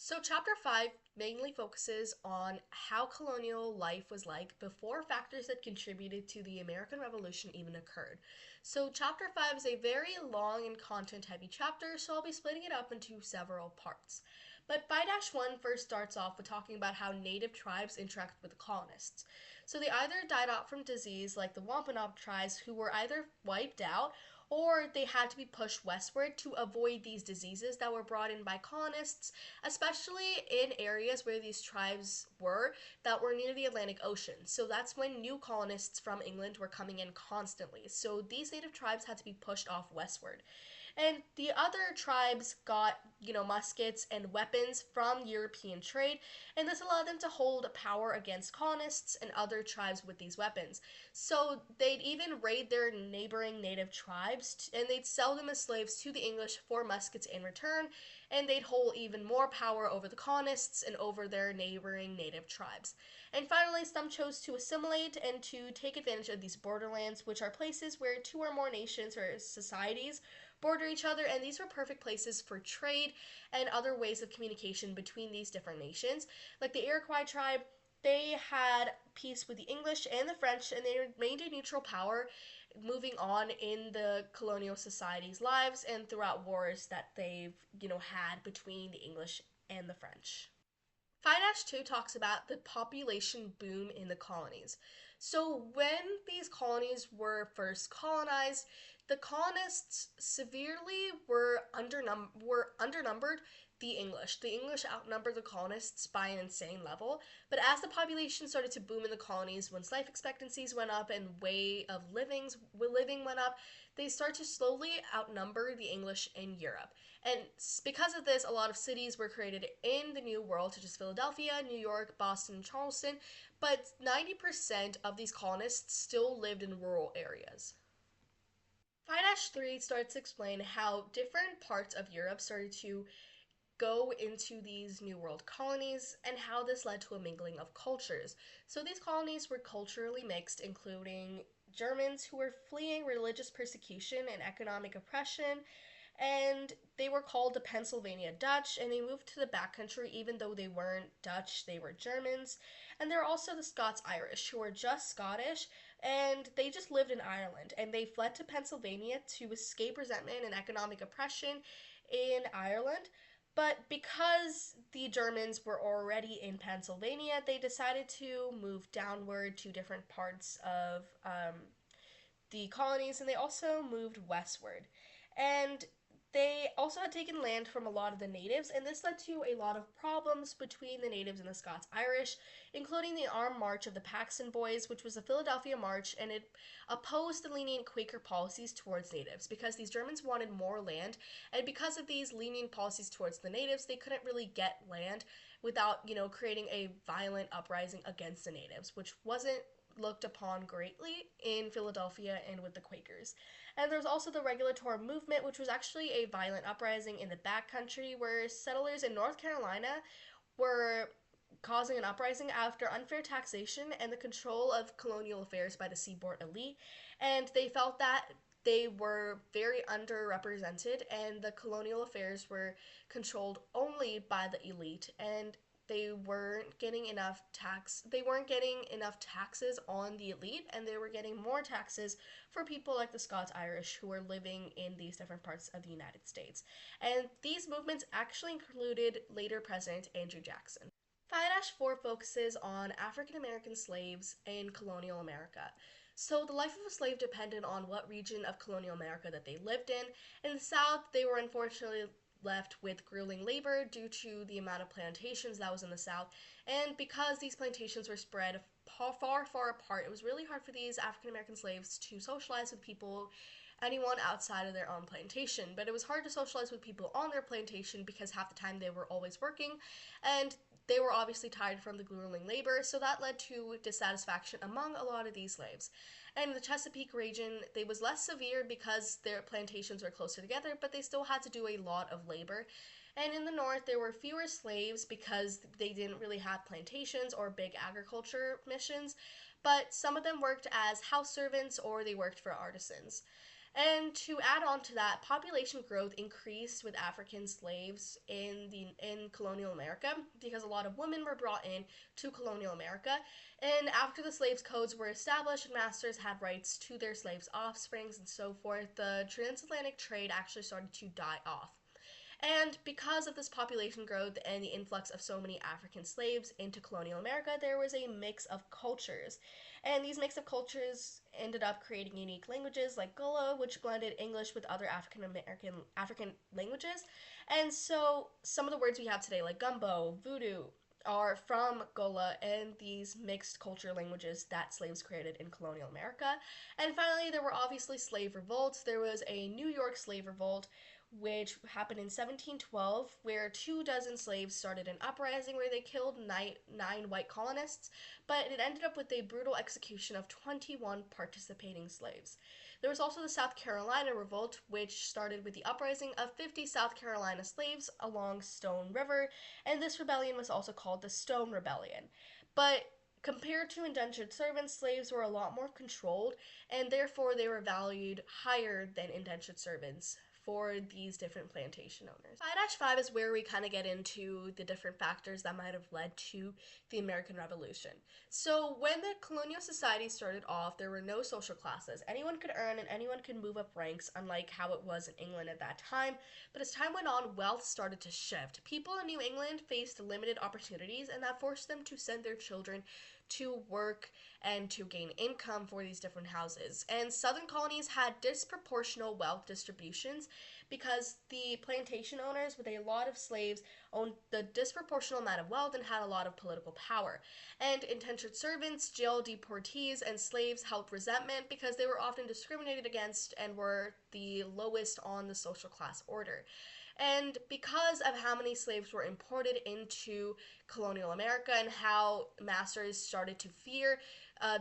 So, Chapter 5 mainly focuses on how colonial life was like before factors that contributed to the American Revolution even occurred. So, Chapter 5 is a very long and content heavy chapter, so I'll be splitting it up into several parts. But 5-1 first starts off with talking about how native tribes interact with the colonists. So, they either died out from disease, like the Wampanoag tribes, who were either wiped out or they had to be pushed westward to avoid these diseases that were brought in by colonists, especially in areas where these tribes were that were near the Atlantic Ocean. So that's when new colonists from England were coming in constantly. So these native tribes had to be pushed off westward. And the other tribes got, muskets and weapons from European trade, and this allowed them to hold power against colonists and other tribes with these weapons. So they'd even raid their neighboring native tribes, and they'd sell them as slaves to the English for muskets in return, and they'd hold even more power over the colonists and over their neighboring native tribes. And finally, some chose to assimilate and to take advantage of these borderlands, which are places where two or more nations or societies border each other, and these were perfect places for trade and other ways of communication between these different nations. Like the Iroquois tribe, they had peace with the English and the French, and they remained a neutral power moving on in the colonial society's lives and throughout wars that they've, had between the English and the French. 5-2 talks about the population boom in the colonies. So, when these colonies were first colonized, the colonists severely were undernumbered the English. The English outnumbered the colonists by an insane level. But as the population started to boom in the colonies, once life expectancies went up and way of living went up, they start to slowly outnumber the English in Europe. And because of this, a lot of cities were created in the New World, such as Philadelphia, New York, Boston, Charleston, but 90% of these colonists still lived in rural areas. 5-3 starts to explain how different parts of Europe started to go into these New World colonies and how this led to a mingling of cultures. So these colonies were culturally mixed, including Germans who were fleeing religious persecution and economic oppression, and they were called the Pennsylvania Dutch, and they moved to the backcountry even though they weren't Dutch, they were Germans. And there were also the Scots Irish, who were just Scottish, and they just lived in Ireland, and they fled to Pennsylvania to escape resentment and economic oppression in Ireland. But because the Germans were already in Pennsylvania, they decided to move downward to different parts of the colonies, and they also moved westward. And they also had taken land from a lot of the natives, and this led to a lot of problems between the natives and the Scots Irish, including the Armed March of the Paxton Boys, which was a Philadelphia march, and it opposed the lenient Quaker policies towards natives because these Germans wanted more land, and because of these lenient policies towards the natives, they couldn't really get land without, creating a violent uprising against the natives, which wasn't looked upon greatly in Philadelphia and with the Quakers. And there's also the regulatory movement, which was actually a violent uprising in the backcountry where settlers in North Carolina were causing an uprising after unfair taxation and the control of colonial affairs by the seaboard elite. And they felt that they were very underrepresented and the colonial affairs were controlled only by the elite, and they weren't getting enough taxes on the elite, and they were getting more taxes for people like the Scots Irish who were living in these different parts of the United States. And these movements actually included later President Andrew Jackson. 5-4 focuses on African American slaves in colonial America. So, the life of a slave depended on what region of colonial America that they lived in. In the South, they were unfortunately left with grueling labor due to the amount of plantations that was in the South. And because these plantations were spread far, far apart, it was really hard for these African American slaves to socialize with anyone outside of their own plantation. But it was hard to socialize with people on their plantation because half the time they were always working, and they were obviously tired from the grueling labor, so that led to dissatisfaction among a lot of these slaves. And in the Chesapeake region, they was less severe because their plantations were closer together, but they still had to do a lot of labor. And in the north, there were fewer slaves because they didn't really have plantations or big agriculture missions, but some of them worked as house servants or they worked for artisans. And to add on to that, population growth increased with African slaves in colonial America because a lot of women were brought in to colonial America. And after the slaves' codes were established and masters had rights to their slaves' offsprings and so forth, the transatlantic trade actually started to die off. And because of this population growth and the influx of so many African slaves into colonial America, there was a mix of cultures. And these mix of cultures ended up creating unique languages like Gullah, which blended English with other African languages. And so some of the words we have today, like gumbo, voodoo, are from Gullah and these mixed culture languages that slaves created in colonial America. And finally, there were obviously slave revolts. There was a New York slave revolt, which happened in 1712, where 24 slaves started an uprising where they killed nine white colonists, but it ended up with a brutal execution of 21 participating slaves. There was also the South Carolina Revolt, which started with the uprising of 50 South Carolina slaves along Stone River, and this rebellion was also called the Stone Rebellion. But compared to indentured servants, slaves were a lot more controlled, and therefore they were valued higher than indentured servants for these different plantation owners. 5-5 is where we kind of get into the different factors that might have led to the American Revolution. So when the colonial society started off, there were no social classes. Anyone could earn and anyone could move up ranks, unlike how it was in England at that time. But as time went on, wealth started to shift. People in New England faced limited opportunities, and that forced them to send their children to work and to gain income for these different houses. And southern colonies had disproportional wealth distributions because the plantation owners with a lot of slaves owned the disproportional amount of wealth and had a lot of political power. And indentured servants, jail deportees, and slaves held resentment because they were often discriminated against and were the lowest on the social class order. And because of how many slaves were imported into colonial America and how masters started to fear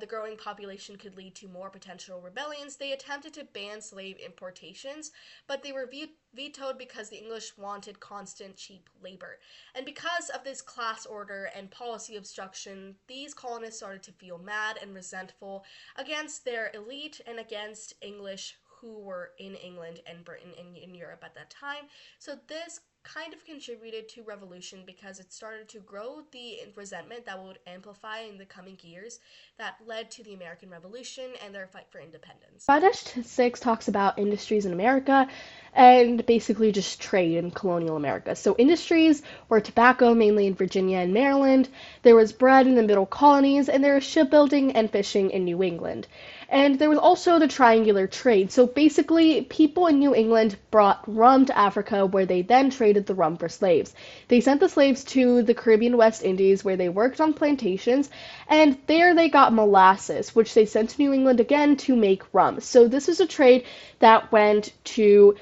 the growing population could lead to more potential rebellions, they attempted to ban slave importations, but they were vetoed because the English wanted constant, cheap labor. And because of this class order and policy obstruction, these colonists started to feel mad and resentful against their elite and against English who were in England and Britain and in Europe at that time. So this kind of contributed to revolution because it started to grow the resentment that would amplify in the coming years that led to the American Revolution and their fight for independence. 5-6 talks about industries in America and basically just trade in colonial America. So industries were tobacco, mainly in Virginia and Maryland. There was bread in the middle colonies, and there was shipbuilding and fishing in New England. And there was also the triangular trade. So basically, people in New England brought rum to Africa, where they then traded the rum for slaves. They sent the slaves to the Caribbean West Indies, where they worked on plantations, and there they got molasses, which they sent to New England again to make rum. So this was a trade that went to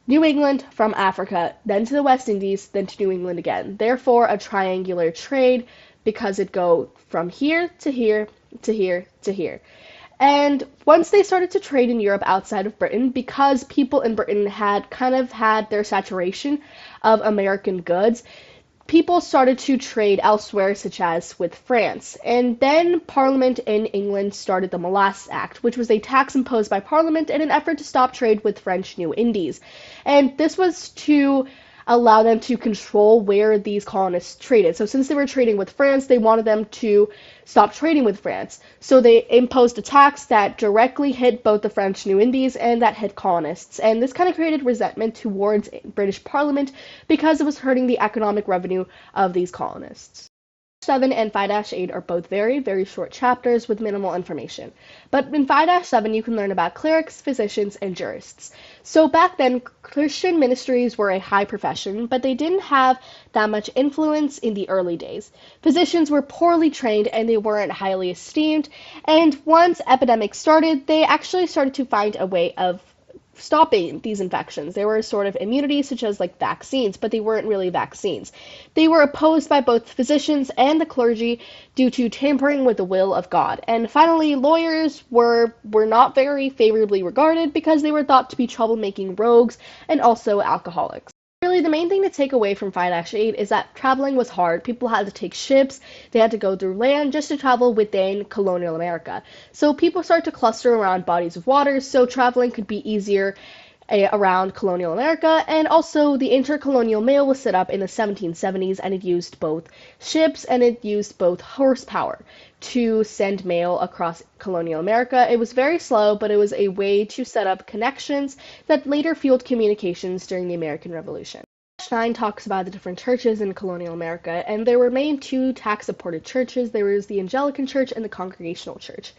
New England from Africa, then to the West Indies, then to New England again. Therefore, a triangular trade because it go from here to here to here to here. And once they started to trade in Europe outside of Britain, because people in Britain had kind of had their saturation of American goods, people started to trade elsewhere, such as with France. And then Parliament in England started the Molasses Act, which was a tax imposed by Parliament in an effort to stop trade with French New Indies. And this was to allow them to control where these colonists traded. So since they were trading with France, they wanted them to stop trading with France. So they imposed a tax that directly hit both the French New Indies and that hit colonists. And this kind of created resentment towards British Parliament because it was hurting the economic revenue of these colonists. 7 and 5-8 are both very, very short chapters with minimal information. But in 5-7, you can learn about clerics, physicians, and jurists. So back then, Christian ministries were a high profession, but they didn't have that much influence in the early days. Physicians were poorly trained and they weren't highly esteemed, and once epidemics started, they actually started to find a way of stopping these infections. There were sort of immunities, such as like vaccines, but they weren't really vaccines. They were opposed by both physicians and the clergy due to tampering with the will of God. And finally, lawyers were not very favorably regarded because they were thought to be troublemaking rogues and also alcoholics. Really, the main thing to take away from 5-8 is that traveling was hard. People had to take ships, they had to go through land just to travel within colonial America. So people started to cluster around bodies of water, so traveling could be easier around colonial America, and also the intercolonial mail was set up in the 1770s, and it used both ships and it used both horsepower to send mail across colonial America. It was very slow, but it was a way to set up connections that later fueled communications during the American Revolution. 9 talks about the different churches in colonial America, and there were main two tax-supported churches. There was the Anglican Church and the Congregational Church.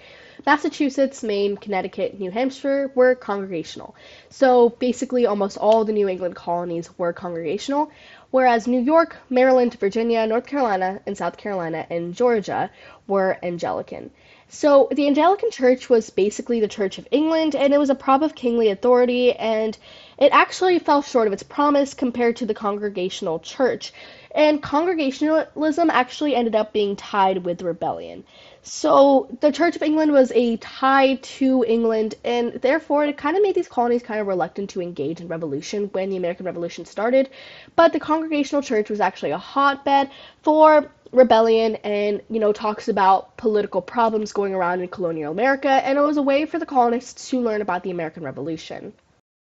Massachusetts, Maine, Connecticut, New Hampshire were congregational. So basically almost all the New England colonies were congregational, whereas New York, Maryland, Virginia, North Carolina, and South Carolina, and Georgia were Anglican. So the Anglican Church was basically the Church of England, and it was a prop of kingly authority, and it actually fell short of its promise compared to the Congregational Church. And Congregationalism actually ended up being tied with rebellion. So the Church of England was a tie to England, and therefore it kind of made these colonies kind of reluctant to engage in revolution when the American Revolution started. But the Congregational Church was actually a hotbed for rebellion and, talks about political problems going around in colonial America, and it was a way for the colonists to learn about the American Revolution.